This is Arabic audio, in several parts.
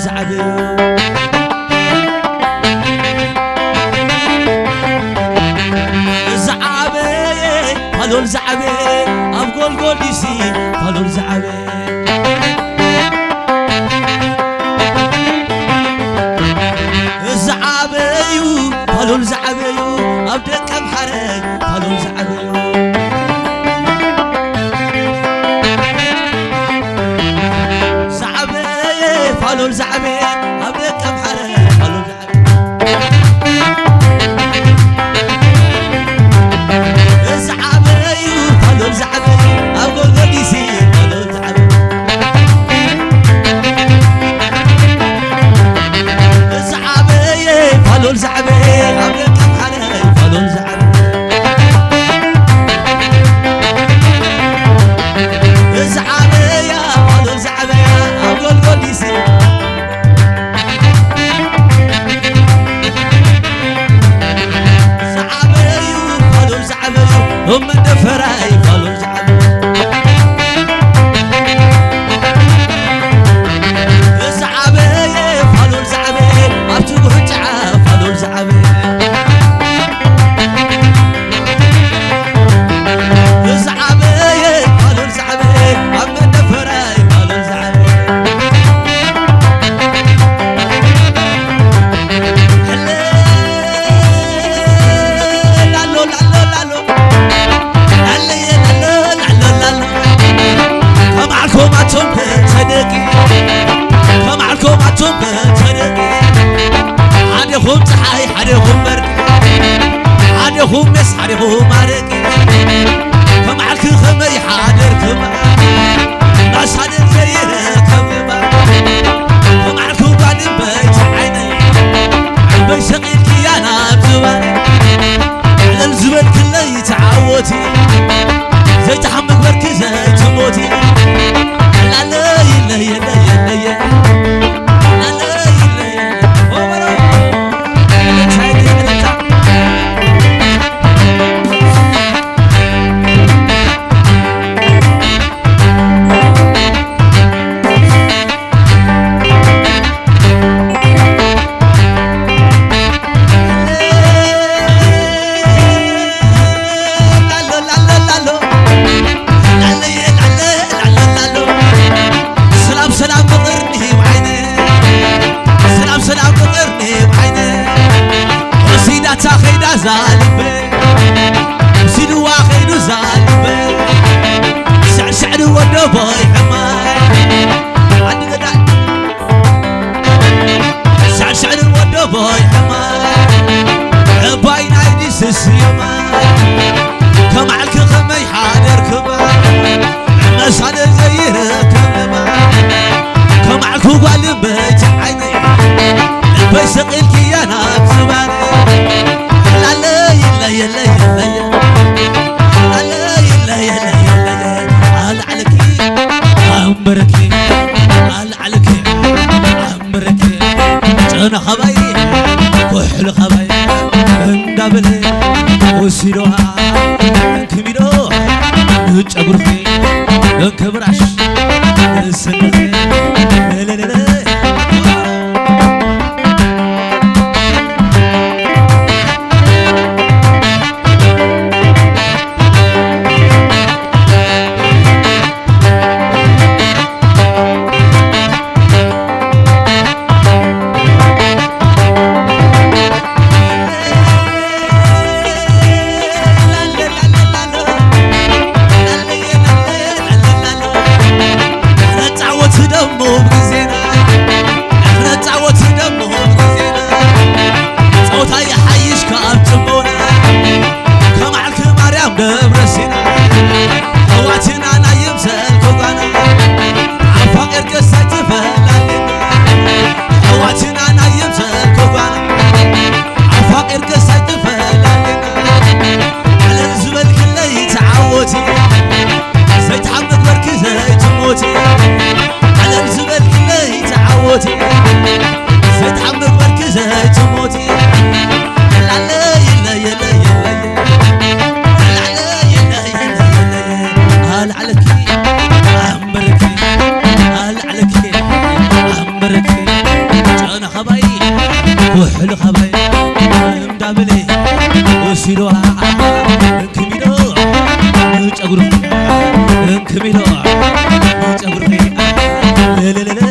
زعبي فالول زعبي أبقول قول ديسي فالول زعبي زعبي فالول زعبي أبدأ كم حرق فالول زعبي زعبي فالول زعبي أبدأ كم حرق فالول زعبي زعبي أقول قديسي فالول زعبي زعبي فالول زعبي أبدأ كم حرق فالول زعبي زعبي فالول زعبي أقول قديسي زعبي فالول زعبي هم الدفراي فالول زعبي زعبي فالول زعبي أبتو حجعة فالول زعبي زعبي فالول زعبي هم الدفراي فالول زعبي لالو لالو لالو كمعلكم أتم صدقي كمعلكم أتم صدقي حدهم تحاي حدهم مرقي حدهم مس حدهم مرقي كمعلك خمي حادركم ناس حدر زيركم كمعلكم قادم بيت عيني عم بيشغل كيانا بزواني على الزبل كله يتعوتي زي تحمق بركي زي تموتي لا لا يلا يلا يلا يلا لا لا يلا يلا وبرو تشايدي على زالبي سيدو واخيدو زالبي شعر ودبي حماي عند قدع شعر ودبي حماي باين عيدي سيماي كمعلك خمي حاضر كباي الناس حاضر زيرك كمعلك قال بيت عيني بيسقيلك يا ناب زباني لا يلا يلا يلا لا يلا يلا يلا على عليك عمرك على عليك عمرك انا خباي وحل خباي اندبل وسيروها كبيرو نجبر في نكبرش نسنخ لا لا لا كميلو جبري لا لا لا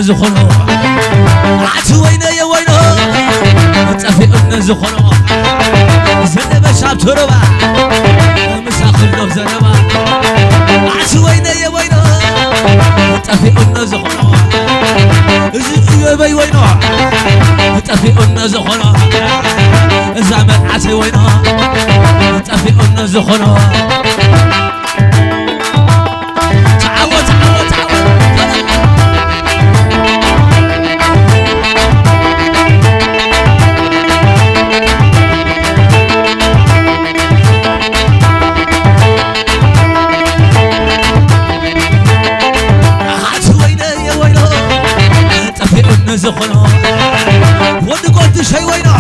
زخنو عتو وينه يا وينه متفقنا زخنو زنبه شاب تربا مساخلو زنبا عتو وينه يا وينه متفقنا زخنو زي وينه متفقنا زخنو زعمت عتو وينه متفقنا زخنو زخنو ودي قلت شي وينو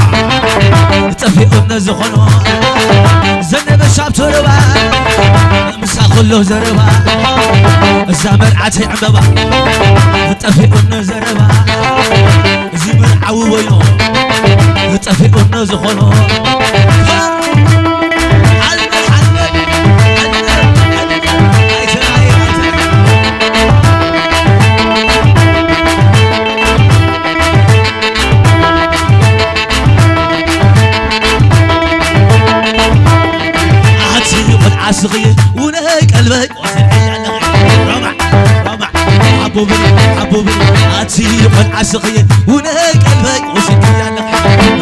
طفئنا زخنو زنب الشاب تربا مسا كله زربا الزامر عتي عمبا طفئنا زربا زمر عو وينو طفئنا زخنو عصغي ونهي قلبك وسعي على رمع رمع حبوبي عاتي قد عصغي ونهي قلبك وسعي على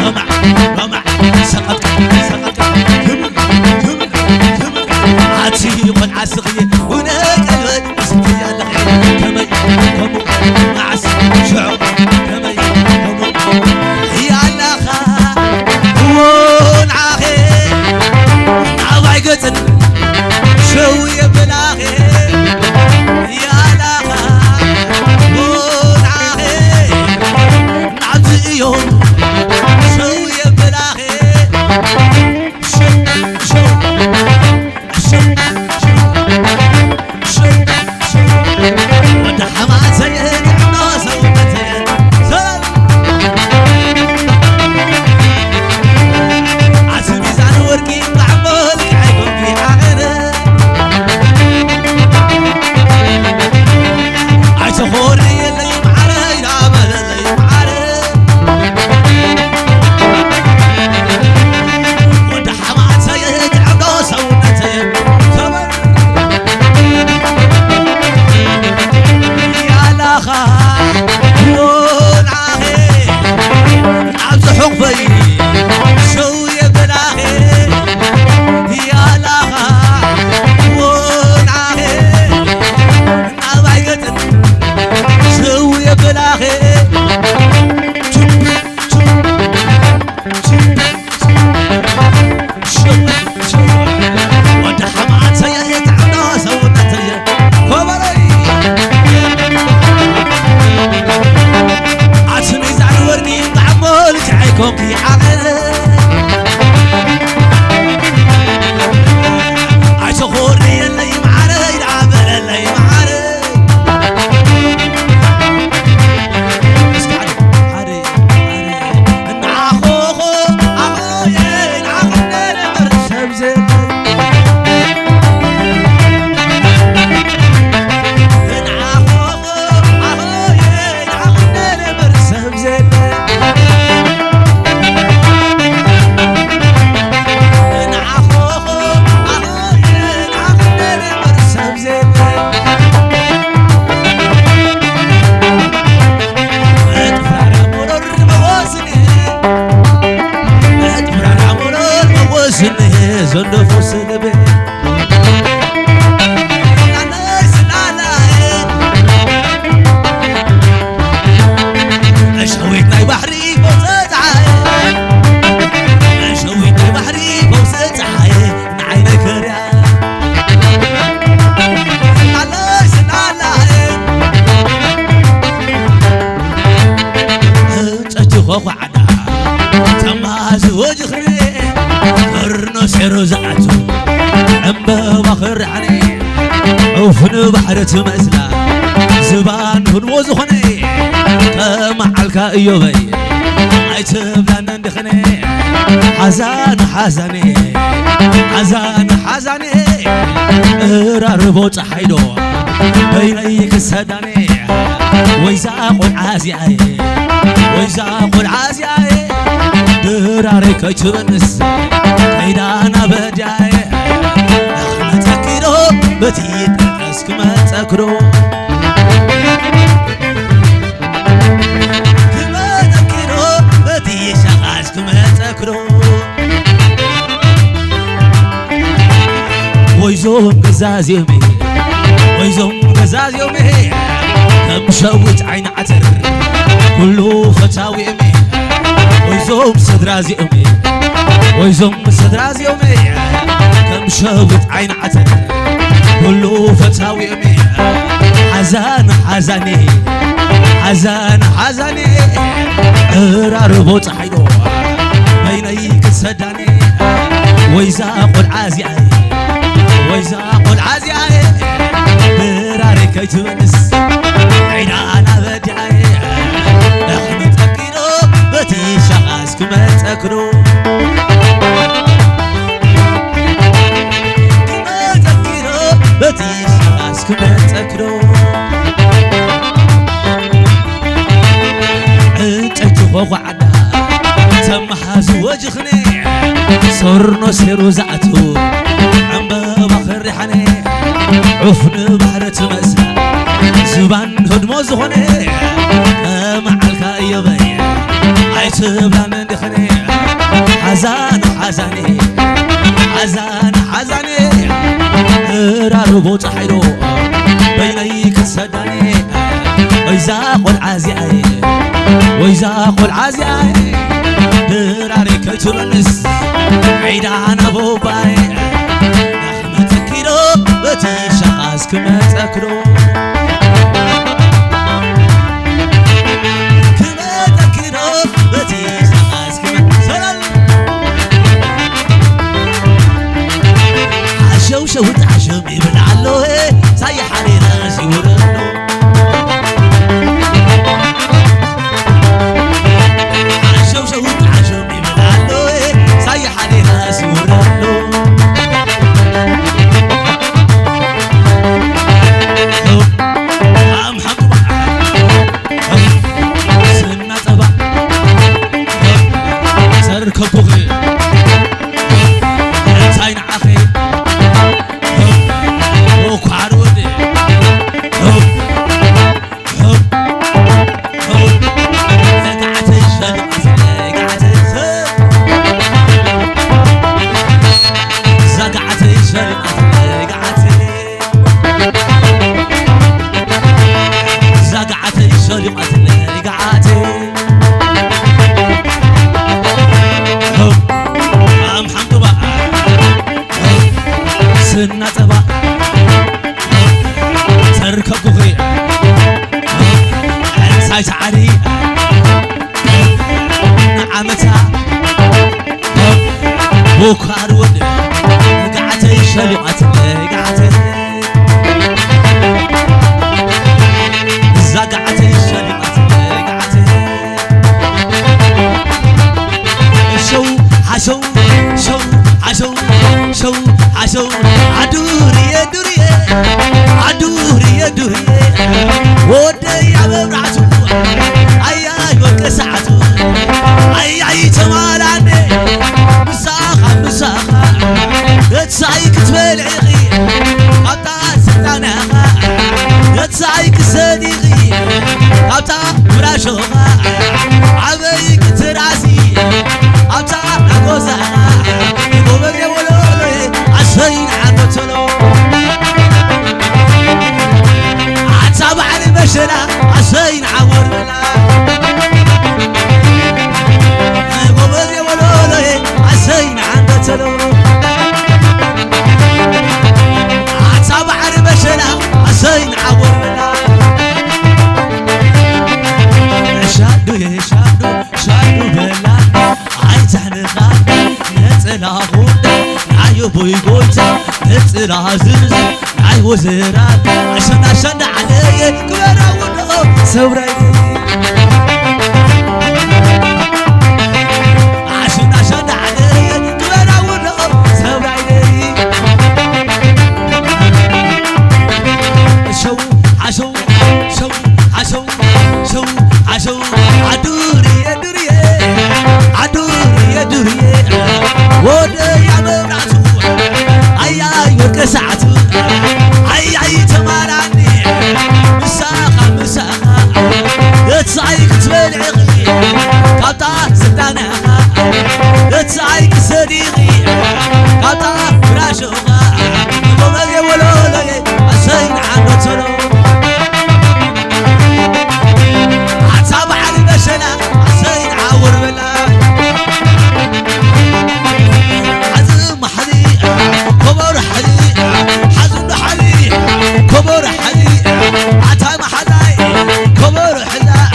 رمع رمع سقط عاتي قد عصغي ونهي قلبك وسعي على كمي كمو معس شعور كمي كمو هي علاقة ونعاخي عواي قتل شوية بلاغي يا لاغا ونعاغي نعطي يوم شوية بلاغي وده حماد زيد عناصة ومتين عسل ميزان ورقي معمولك عيبهم في عغنه تخوري اللي معري العمل اللي معري وده حماد سيد عبدوسة ونتين زمن يا لاخا ونعاهي عبد حقفي شوية بلاهي يا لاخا ونعاهي نعوي شوية بلاغي وده حماد سيد عناصة ونتية خبري عشمي زعل ورقي معمولك عيكم في عقل عشخوري اللي معري العمل اللي معري زندفو سلبي شويتني بحري فوزت عاي شويتني بحري فوزت عاي نعينك ريا علاش نعلاي تجخو عدا تماز وجخري قرنو سيرو زعتو أمبا بخر عني وفن بحر تمزلا زبان فن وزخني كما عالكا إيوبي عيتبلان ندخني حزان حزاني حزان حزاني راربو تحيدو بينيك السداني ويزاقو العازياي ويزاقو العازياي دراري كيتبنس كيدانا بداي أخنا تكيرو بتيت أسك ما تكرو كما تكيرو بتيت أسك ما تكرو ويزوم قزاز يومي ويزوم قزاز يومي كمشوت عين عتر كله فتاوي يومي ويزوم صدراز يومي ويزوم صدراز يومي كمشوت عين عتر كله فتاوي يومي حزان حزاني حزان حزاني راربو صحيدو بيني كسداني ويزاق العازياي ويزاق العازياي براري كيتونس عينا انا بدعي احمد تكينو بتي شخص كما تكرو كما تكينو بتي شخص كما تكرو وقعنا تمحاز وجخني صرنا سيرو زعتو عم بخر حني عفن بحرة مسا زبان هدمو زخني معلك يبي عيتبلان دخني حزان حزاني حزان حزاني راربو تحيرو بيني كسداني ويزاق العازياي ويزاق العازياي دراري كيتونس عيدانا بوباي احمد تكيرو بتي شخص كما تكرو كما تكيرو بتي شخص كما سلال عشو شوت عشو يبلعلو ساي حريرة سيورلو بوكار ود قعتي شلقت قعتي زقعتي شلقت قعتي شو حشو شو حشو شو حشو عدوري يا دوري عدوري يا دوري ودي يا مبرعتو اي ورك ساعتو اي تمالاني مساخة تسايك تبلعي قطع ستانها تسايك صديقي قطع مراشوها عبيك تراسي قطع عقوزها وبري ولولي عشرين عمتلو عتابع المشرة عشرين عور بلا وبري ولولي عشرين عمتلو عتابع المشرة عشرين عور بلا شادو يا شادو شادو بلا عايزحني غادي نتلا غودا عيو بوي قوتا نتلا زرز عي وزرات عشان علي كبيرا ونو سوري عشان علي كبيرا ونو سوري شو عشو شو عشو شو عشو عدوري يا دوري عدوري يا دوري ودي يا مبرعتو اي ورك ساعتو اي تماراني مساخة تسعيك تبلعي قطع ستانها تسعيك صديقي قطع فراشوها ومالي ولولي عشان عمتلو عتابع المشنة عشان عور بلا حزم حلي كبر حلي حزم حلي كبر حلي عتام حلاي كبر حلاي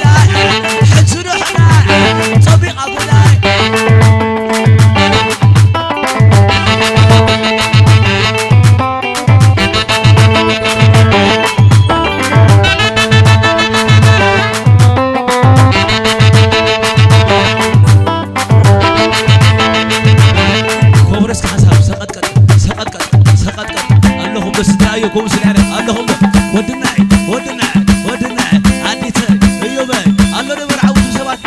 أقولاي حجر حنا صبي أقولاي كوبرس كحساب سقط اللهم بس دايو كوبس العرب اللهم ودناي عديت ايوبي الله نبر عاوز سبات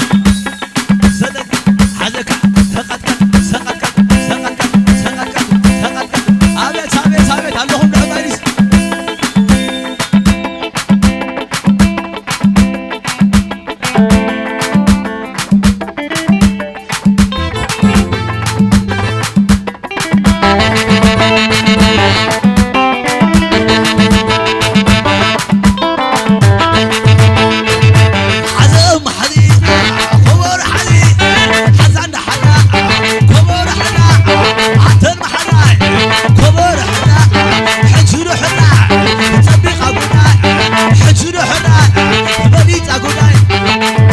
زدك حزك سقط ابيت اللهم دعوانيس حجر حنا بنيت أقولاي